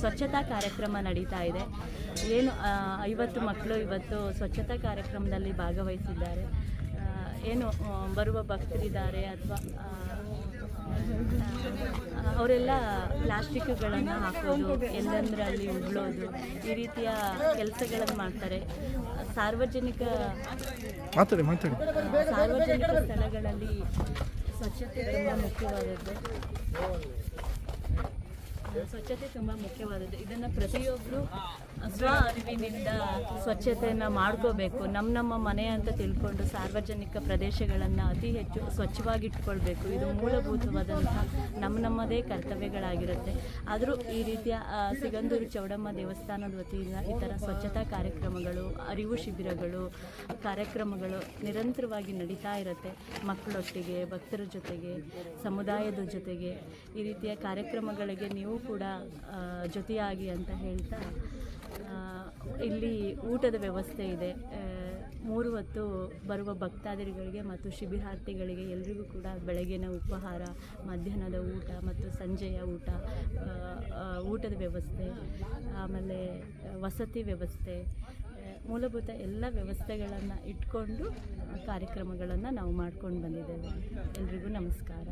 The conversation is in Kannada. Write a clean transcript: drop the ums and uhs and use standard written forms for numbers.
ಸ್ವಚ್ಛತಾ ಕಾರ್ಯಕ್ರಮ ನಡೀತಾ ಇದೆ. ಏನು 50 ಮಕ್ಕಳು ಇವತ್ತು ಸ್ವಚ್ಛತಾ ಕಾರ್ಯಕ್ರಮದಲ್ಲಿ ಭಾಗವಹಿಸಿದ್ದಾರೆ. ಏನು ಬರುವ ಭಕ್ತರಿದ್ದಾರೆ ಅಥವಾ ಅವರೆಲ್ಲ ಪ್ಲಾಸ್ಟಿಕ್ಗಳನ್ನು ಹಾಕೋದು, ಎಲ್ಲಂದರಲ್ಲಿ ಉಗುಳೋದು, ಈ ರೀತಿಯ ಕೆಲಸಗಳನ್ನು ಮಾಡ್ತಾರೆ. ಸಾರ್ವಜನಿಕ ಸ್ಥಳಗಳಲ್ಲಿ ಸ್ವಚ್ಛತೆ ತುಂಬ ಮುಖ್ಯವಾದದ್ದು. ಇದನ್ನು ಪ್ರತಿಯೊಬ್ಬರು ಸ್ವ ಅರಿವಿನಿಂದ ಸ್ವಚ್ಛತೆಯನ್ನು ಮಾಡ್ಕೋಬೇಕು. ನಮ್ಮ ಮನೆ ಅಂತ ತಿಳ್ಕೊಂಡು ಸಾರ್ವಜನಿಕ ಪ್ರದೇಶಗಳನ್ನು ಅತಿ ಹೆಚ್ಚು ಸ್ವಚ್ಛವಾಗಿಟ್ಕೊಳ್ಬೇಕು. ಇದು ಮೂಲಭೂತವಾದಂಥ ನಮ್ಮದೇ ಕರ್ತವ್ಯಗಳಾಗಿರುತ್ತೆ. ಆದರೂ ಈ ರೀತಿಯ ಸಿಗಂದೂರು ಚೌಡಮ್ಮ ದೇವಸ್ಥಾನದ ವತಿಯಿಂದ ಈ ಥರ ಸ್ವಚ್ಛತಾ ಕಾರ್ಯಕ್ರಮಗಳು, ಅರಿವು ಶಿಬಿರಗಳು, ಕಾರ್ಯಕ್ರಮಗಳು ನಿರಂತರವಾಗಿ ನಡೀತಾ ಇರುತ್ತೆ. ಮಕ್ಕಳೊಟ್ಟಿಗೆ, ಭಕ್ತರ ಜೊತೆಗೆ, ಸಮುದಾಯದ ಜೊತೆಗೆ ಈ ರೀತಿಯ ಕಾರ್ಯಕ್ರಮಗಳಿಗೆ ನೀವು ಕೂಡ ಜೊತೆಯಾಗಿ ಅಂತ ಹೇಳ್ತಾ, ಇಲ್ಲಿ ಊಟದ ವ್ಯವಸ್ಥೆ ಇದೆ. 3 ಹೊತ್ತು ಬರುವ ಭಕ್ತಾದಿಗಳಿಗೆ ಮತ್ತು ಶಿಬಿರಾರ್ಥಿಗಳಿಗೆ ಎಲ್ರಿಗೂ ಕೂಡ ಬೆಳಗಿನ ಉಪಹಾರ, ಮಧ್ಯಾಹ್ನದ ಊಟ ಮತ್ತು ಸಂಜೆಯ ಊಟದ ವ್ಯವಸ್ಥೆ, ಆಮೇಲೆ ವಸತಿ ವ್ಯವಸ್ಥೆ, ಮೂಲಭೂತ ಎಲ್ಲ ವ್ಯವಸ್ಥೆಗಳನ್ನು ಇಟ್ಕೊಂಡು ಕಾರ್ಯಕ್ರಮಗಳನ್ನು ನಾವು ಮಾಡ್ಕೊಂಡು ಬಂದಿದ್ದೇವೆ. ಎಲ್ರಿಗೂ ನಮಸ್ಕಾರ.